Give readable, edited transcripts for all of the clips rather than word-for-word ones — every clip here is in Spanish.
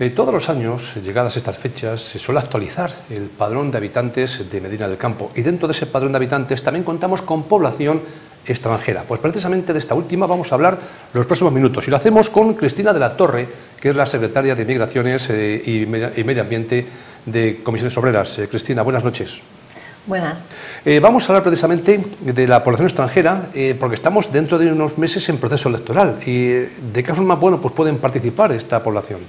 Todos los años, llegadas estas fechas, se suele actualizar el padrón de habitantes de Medina del Campo, y dentro de ese padrón de habitantes también contamos con población extranjera. Pues precisamente de esta última vamos a hablar los próximos minutos, y lo hacemos con Cristina de la Torre, que es la secretaria de Migraciones y Medio Ambiente de Comisiones Obreras. Cristina, buenas noches. Buenas. Vamos a hablar precisamente de la población extranjera, porque estamos dentro de unos meses en proceso electoral. ¿Y de qué forma pues pueden participar esta población?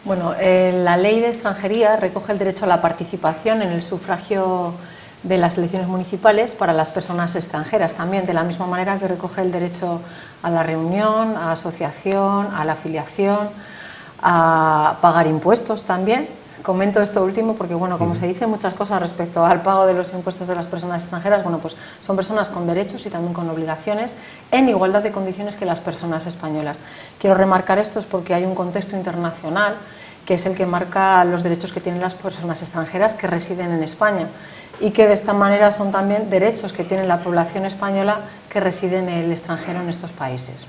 Bueno, la Ley de Extranjería recoge el derecho a la participación en el sufragio de las elecciones municipales para las personas extranjeras, también de la misma manera que recoge el derecho a la reunión, a asociación, a la afiliación, a pagar impuestos también. Comento esto último porque, bueno, como se dice muchas cosas respecto al pago de los impuestos de las personas extranjeras, bueno, pues son personas con derechos y también con obligaciones en igualdad de condiciones que las personas españolas. Quiero remarcar esto porque hay un contexto internacional que es el que marca los derechos que tienen las personas extranjeras que residen en España y que de esta manera son también derechos que tiene la población española que reside en el extranjero en estos países.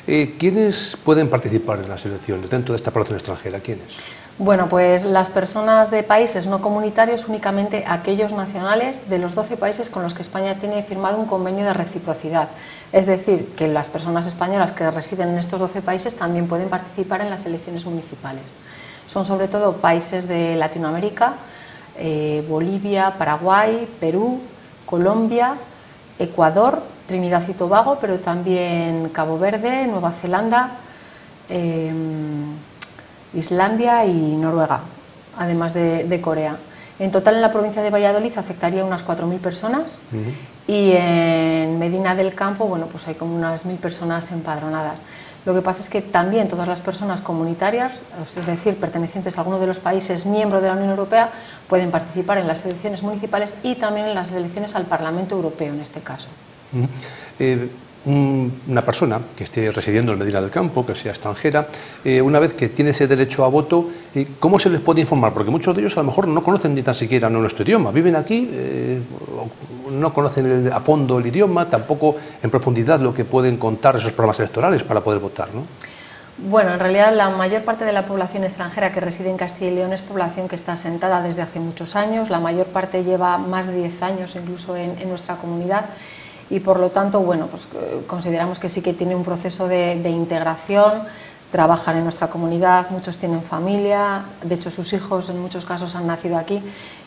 ¿Quiénes pueden participar en las elecciones dentro de esta población extranjera? ¿Quiénes? Bueno, pues las personas de países no comunitarios, únicamente aquellos nacionales de los 12 países con los que España tiene firmado un convenio de reciprocidad. Es decir, que las personas españolas que residen en estos 12 países también pueden participar en las elecciones municipales. Son sobre todo países de Latinoamérica, Bolivia, Paraguay, Perú, Colombia, Ecuador, Trinidad y Tobago, pero también Cabo Verde, Nueva Zelanda, Islandia y Noruega, además de Corea. En total en la provincia de Valladolid afectaría unas 4.000 personas y en Medina del Campo, bueno, pues hay como unas 1.000 personas empadronadas. Lo que pasa es que también todas las personas comunitarias, es decir, pertenecientes a alguno de los países miembros de la Unión Europea, pueden participar en las elecciones municipales y también en las elecciones al Parlamento Europeo en este caso. Una persona que esté residiendo en Medina del Campo, que sea extranjera, una vez que tiene ese derecho a voto, ¿cómo se les puede informar? Porque muchos de ellos a lo mejor no conocen ni tan siquiera nuestro idioma, viven aquí, no conocen a fondo el idioma, tampoco en profundidad lo que pueden contar esos programas electorales para poder votar, ¿no? Bueno, en realidad la mayor parte de la población extranjera que reside en Castilla y León es población que está asentada desde hace muchos años, la mayor parte lleva más de 10 años incluso en nuestra comunidad. Y por lo tanto, bueno, pues consideramos que sí que tiene un proceso de integración, trabajan en nuestra comunidad, muchos tienen familia, de hecho sus hijos en muchos casos han nacido aquí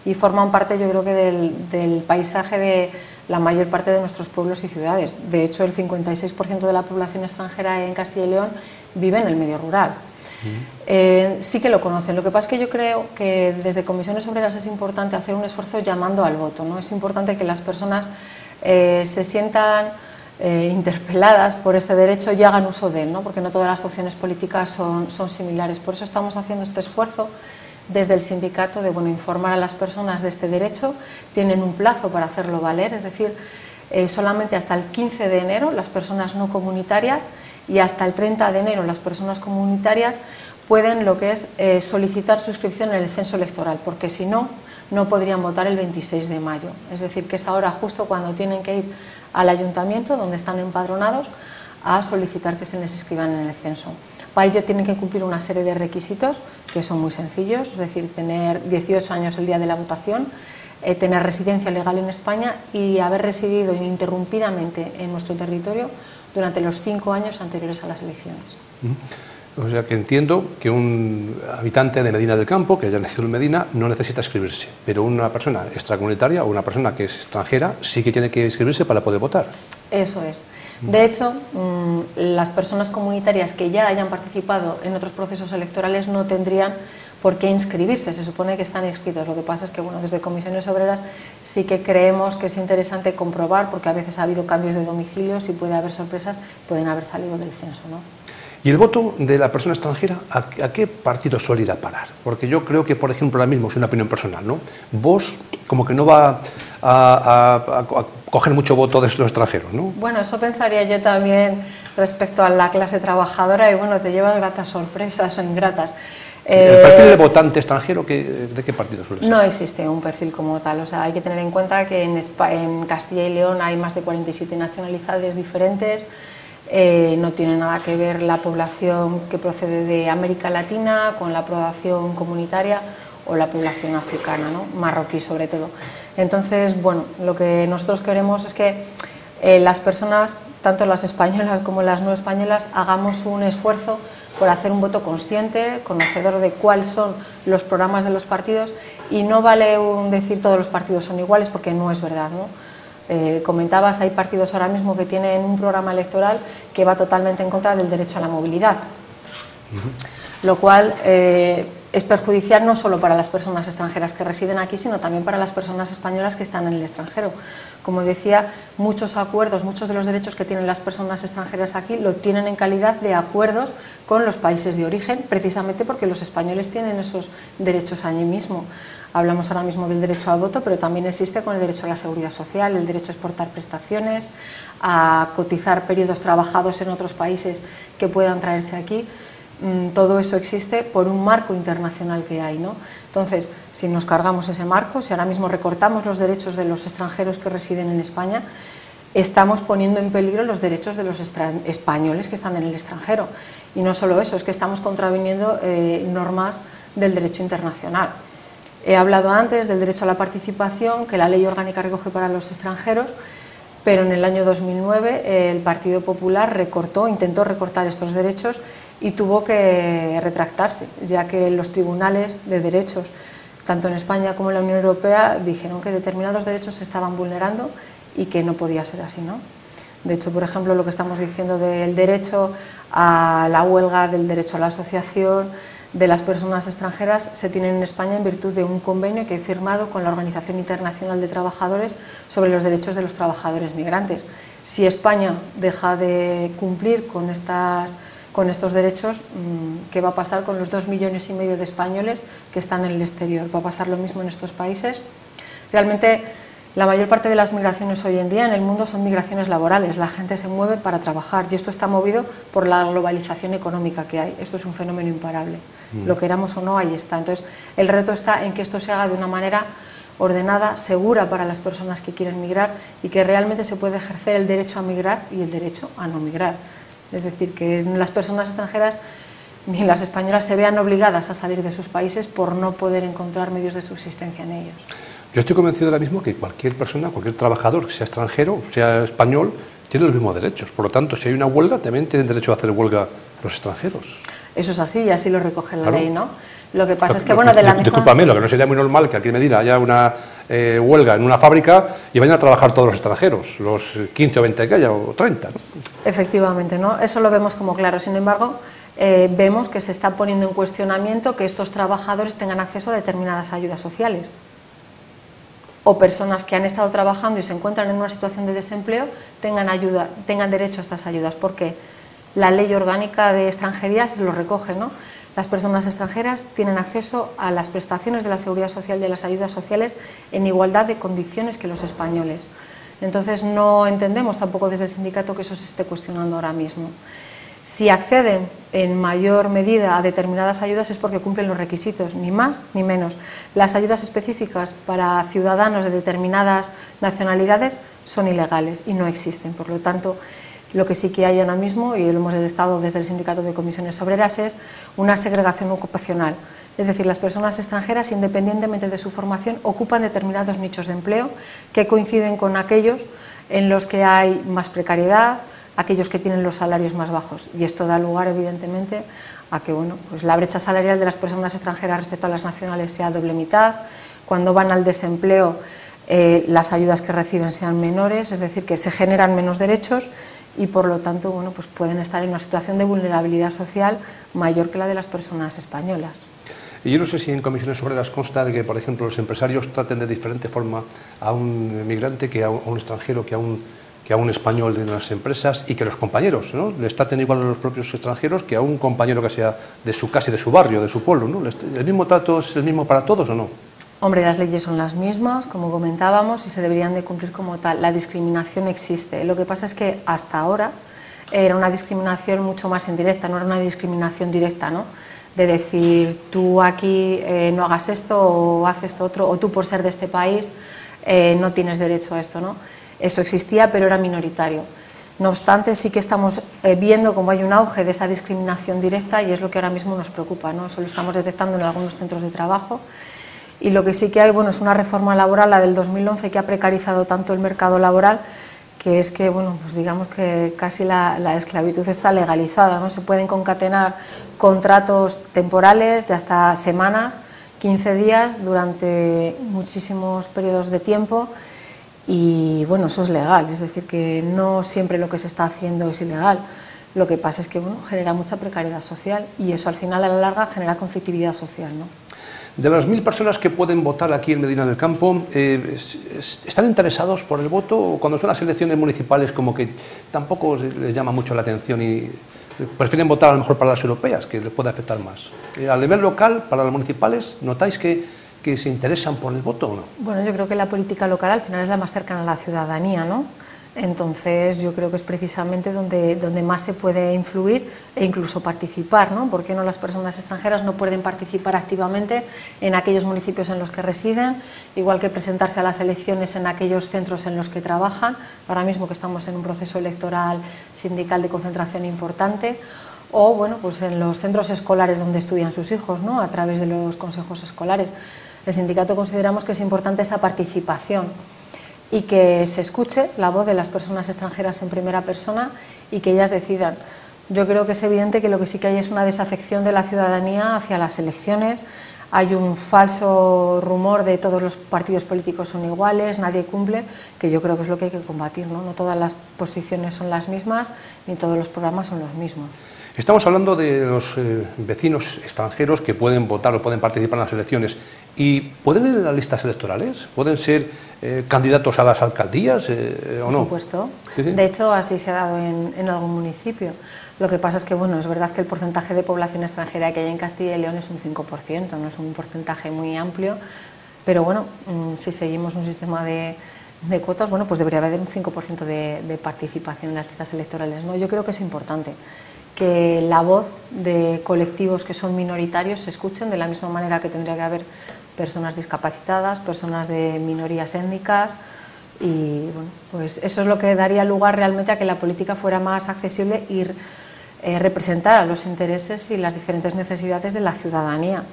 y forman parte, yo creo que del paisaje de la mayor parte de nuestros pueblos y ciudades. De hecho, el 56% de la población extranjera en Castilla y León vive en el medio rural. Sí que lo conocen, lo que pasa es que yo creo que desde Comisiones Obreras es importante hacer un esfuerzo llamando al voto, ¿no? Es importante que las personas se sientan interpeladas por este derecho y hagan uso de él, ¿no? Porque no todas las opciones políticas son similares. Por eso estamos haciendo este esfuerzo desde el sindicato de informar a las personas de este derecho. Tienen un plazo para hacerlo valer, es decir, solamente hasta el 15 de enero las personas no comunitarias y hasta el 30 de enero las personas comunitarias pueden lo que es solicitar suscripción en el censo electoral, porque si no, no podrían votar el 26 de mayo. Es decir, que es ahora justo cuando tienen que ir al ayuntamiento, donde están empadronados, a solicitar que se les inscriban en el censo. Para ello tienen que cumplir una serie de requisitos que son muy sencillos, es decir, tener 18 años el día de la votación, tener residencia legal en España y haber residido ininterrumpidamente en nuestro territorio durante los 5 años anteriores a las elecciones. O sea que entiendo que un habitante de Medina del Campo, que haya nacido en Medina, no necesita inscribirse, pero una persona extracomunitaria o una persona que es extranjera sí que tiene que inscribirse para poder votar. Eso es. De hecho, las personas comunitarias que ya hayan participado en otros procesos electorales no tendrían por qué inscribirse, se supone que están inscritos. Lo que pasa es que, bueno, desde Comisiones Obreras sí que creemos que es interesante comprobar, porque a veces ha habido cambios de domicilio, si puede haber sorpresas, pueden haber salido del censo, ¿no? ¿Y el voto de la persona extranjera a qué partido suele ir a parar? Porque yo creo que, por ejemplo, ahora mismo es una opinión personal, ¿no? Vox como que no va a coger mucho voto de los extranjeros, ¿no? Bueno, eso pensaría yo también respecto a la clase trabajadora y, bueno, te llevas gratas sorpresas o ingratas. ¿El perfil de votante extranjero de qué partido suele ser? No existe un perfil como tal, o sea, hay que tener en cuenta que en Castilla y León hay más de 47 nacionalidades diferentes. no tiene nada que ver la población que procede de América Latina con la población comunitaria o la población africana, ¿no? Marroquí sobre todo. Entonces, bueno, lo que nosotros queremos es que las personas, tanto las españolas como las no españolas, hagamos un esfuerzo por hacer un voto consciente, conocedor de cuáles son los programas de los partidos, y no vale decir todos los partidos son iguales, porque no es verdad, ¿no? Comentabas, hay partidos ahora mismo que tienen un programa electoral que va totalmente en contra del derecho a la movilidad, lo cual es perjudicial no solo para las personas extranjeras que residen aquí, sino también para las personas españolas que están en el extranjero. Como decía, muchos acuerdos, muchos de los derechos que tienen las personas extranjeras aquí lo tienen en calidad de acuerdos con los países de origen, precisamente porque los españoles tienen esos derechos allí mismo. Hablamos ahora mismo del derecho al voto, pero también existe con el derecho a la seguridad social, el derecho a exportar prestaciones, a cotizar periodos trabajados en otros países que puedan traerse aquí. Todo eso existe por un marco internacional que hay, ¿no? Entonces, si nos cargamos ese marco, si ahora mismo recortamos los derechos de los extranjeros que residen en España, estamos poniendo en peligro los derechos de los españoles que están en el extranjero. Y no solo eso, es que estamos contraviniendo normas del derecho internacional. He hablado antes del derecho a la participación, que la ley orgánica recoge para los extranjeros, pero en el año 2009 el Partido Popular intentó recortar estos derechos y tuvo que retractarse, ya que los tribunales de derechos, tanto en España como en la Unión Europea, dijeron que determinados derechos se estaban vulnerando y que no podía ser así, ¿no? De hecho, por ejemplo, lo que estamos diciendo del derecho a la huelga, del derecho a la asociación de las personas extranjeras, se tienen en España en virtud de un convenio que he firmado con la Organización Internacional de Trabajadores sobre los derechos de los trabajadores migrantes. Si España deja de cumplir con estos derechos, ¿qué va a pasar con los 2,5 millones de españoles que están en el exterior? ¿Va a pasar lo mismo en estos países? Realmente, la mayor parte de las migraciones hoy en día en el mundo son migraciones laborales. La gente se mueve para trabajar y esto está movido por la globalización económica que hay. Esto es un fenómeno imparable. Lo queramos o no, ahí está. Entonces, el reto está en que esto se haga de una manera ordenada, segura para las personas que quieren migrar y que realmente se puede ejercer el derecho a migrar y el derecho a no migrar. Es decir, que las personas extranjeras ni las españolas se vean obligadas a salir de sus países por no poder encontrar medios de subsistencia en ellos. Yo estoy convencido ahora mismo que cualquier persona, cualquier trabajador, sea extranjero, sea español, tiene los mismos derechos. Por lo tanto, si hay una huelga, también tienen derecho a hacer huelga los extranjeros. Eso es así y así lo recoge la ley, ¿no? Lo que pasa es que, bueno, de la misma... Discúlpame, lo que no sería muy normal que aquí en Medina haya una huelga en una fábrica y vayan a trabajar todos los extranjeros, los 15 o 20 que haya, o 30, ¿no? Efectivamente, ¿no? Eso lo vemos como claro. Sin embargo, vemos que se está poniendo en cuestionamiento que estos trabajadores tengan acceso a determinadas ayudas sociales. O personas que han estado trabajando y se encuentran en una situación de desempleo tengan derecho a estas ayudas, porque la ley orgánica de extranjería lo recoge, ¿no? Las personas extranjeras tienen acceso a las prestaciones de la seguridad social y de las ayudas sociales en igualdad de condiciones que los españoles. Entonces no entendemos tampoco desde el sindicato que eso se esté cuestionando ahora mismo. Si acceden en mayor medida a determinadas ayudas es porque cumplen los requisitos, ni más ni menos. Las ayudas específicas para ciudadanos de determinadas nacionalidades son ilegales y no existen. Por lo tanto, lo que sí que hay ahora mismo, y lo hemos detectado desde el Sindicato de Comisiones Obreras, es una segregación ocupacional. Es decir, las personas extranjeras, independientemente de su formación, ocupan determinados nichos de empleo que coinciden con aquellos en los que hay más precariedad, aquellos que tienen los salarios más bajos, y esto da lugar evidentemente a que pues la brecha salarial de las personas extranjeras respecto a las nacionales sea doble mitad, cuando van al desempleo las ayudas que reciben sean menores, es decir, que se generan menos derechos y por lo tanto pues pueden estar en una situación de vulnerabilidad social mayor que la de las personas españolas. Y yo no sé si en Comisiones Obreras consta de que, por ejemplo, los empresarios traten de diferente forma a un migrante que a un extranjero, que a un español de las empresas, y que los compañeros, ¿no?, les traten igual a los propios extranjeros que a un compañero que sea de su casa y de su barrio, de su pueblo, ¿no? ¿El mismo trato es el mismo para todos o no? Hombre, las leyes son las mismas, como comentábamos, y se deberían de cumplir como tal. La discriminación existe. Lo que pasa es que hasta ahora era una discriminación mucho más indirecta, no era una discriminación directa, ¿no?, de decir tú aquí no hagas esto o haz esto otro, o tú por ser de este país no tienes derecho a esto, ¿no? Eso existía, pero era minoritario. No obstante, sí que estamos viendo cómo hay un auge de esa discriminación directa y es lo que ahora mismo nos preocupa, ¿no? Eso lo estamos detectando en algunos centros de trabajo. Y lo que sí que hay, bueno, es una reforma laboral, la del 2011, que ha precarizado tanto el mercado laboral, que es que, bueno, pues digamos que casi la esclavitud está legalizada, ¿no? Se pueden concatenar contratos temporales de hasta semanas, 15 días, durante muchísimos periodos de tiempo, y bueno, eso es legal, es decir, que no siempre lo que se está haciendo es ilegal. Lo que pasa es que, bueno, genera mucha precariedad social y eso al final, a la larga, genera conflictividad social, ¿no? De las 1000 personas que pueden votar aquí en Medina del Campo, ¿están interesados por el voto? O cuando son las elecciones municipales como que tampoco les llama mucho la atención y prefieren votar a lo mejor para las europeas, que les puede afectar más? A nivel local, para las municipales, ¿notáis que se interesan por el voto o no? Bueno, yo creo que la política local al final es la más cercana a la ciudadanía, ¿no? Entonces yo creo que es precisamente donde más se puede influir e incluso participar, ¿no? ¿Por qué no las personas extranjeras no pueden participar activamente en aquellos municipios en los que residen, igual que presentarse a las elecciones en aquellos centros en los que trabajan, ahora mismo que estamos en un proceso electoral sindical de concentración importante, o bueno, pues en los centros escolares donde estudian sus hijos, ¿no? A través de los consejos escolares. El sindicato consideramos que es importante esa participación y que se escuche la voz de las personas extranjeras en primera persona y que ellas decidan. Yo creo que es evidente que lo que sí que hay es una desafección de la ciudadanía hacia las elecciones. Hay un falso rumor de todos los partidos políticos son iguales, nadie cumple, que yo creo que es lo que hay que combatir, ¿no? No todas las posiciones son las mismas, ni todos los programas son los mismos. Estamos hablando de los vecinos extranjeros que pueden votar o pueden participar en las elecciones. ¿Y pueden ir en las listas electorales? ¿Pueden ser candidatos a las alcaldías o no? Por supuesto. ¿Sí, sí? De hecho, así se ha dado en algún municipio. Lo que pasa es que, bueno, es verdad que el porcentaje de población extranjera que hay en Castilla y León es un 5%, no es un porcentaje muy amplio, pero bueno, si seguimos un sistema de cuotas, bueno, pues debería haber un 5% de participación en las listas electorales, ¿no? Yo creo que es importante que la voz de colectivos que son minoritarios se escuchen de la misma manera que tendría que haber personas discapacitadas, personas de minorías étnicas y bueno, pues eso es lo que daría lugar realmente a que la política fuera más accesible y representara los intereses y las diferentes necesidades de la ciudadanía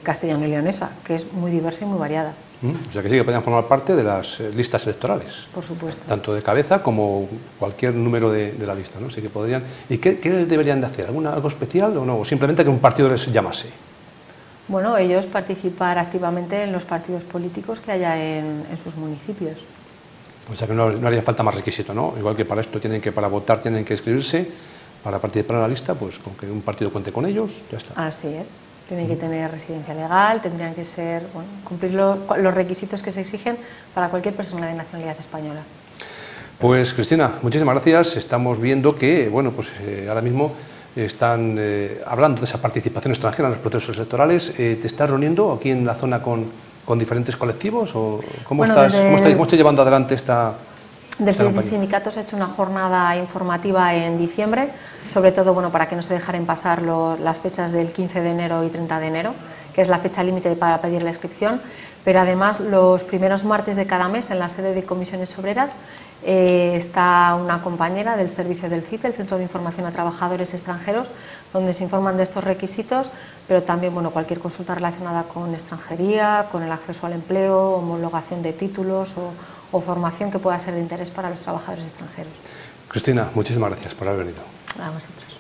castellano y leonesa, que es muy diversa y muy variada. O sea que sí que podrían formar parte de las listas electorales. Por supuesto. Tanto de cabeza como cualquier número de la lista, ¿no? Sí que podrían. ¿Y qué deberían de hacer? ¿Algo especial o no? ¿O simplemente que un partido les llamase? Bueno, ellos participar activamente en los partidos políticos que haya en sus municipios. O sea que no haría falta más requisito, ¿no? Igual que para esto para votar tienen que inscribirse, para participar en la lista, pues con que un partido cuente con ellos, ya está. Así es. Tienen que tener residencia legal, tendrían que ser, bueno, cumplir los requisitos que se exigen para cualquier persona de nacionalidad española. Pues Cristina, muchísimas gracias. Estamos viendo que, bueno, pues ahora mismo están hablando de esa participación extranjera en los procesos electorales. ¿Te estás reuniendo aquí en la zona con diferentes colectivos? ¿O cómo estás llevando adelante esta Desde el sindicato se ha hecho una jornada informativa en diciembre, sobre todo bueno, para que no se dejaran pasar las fechas del 15 de enero y 30 de enero, que es la fecha límite para pedir la inscripción, pero además los primeros martes de cada mes en la sede de Comisiones Obreras está una compañera del servicio del CITE, el Centro de Información a Trabajadores Extranjeros, donde se informan de estos requisitos, pero también bueno, cualquier consulta relacionada con extranjería, con el acceso al empleo, homologación de títulos o formación que pueda ser de interés para los trabajadores extranjeros. Cristina, muchísimas gracias por haber venido. A vosotros.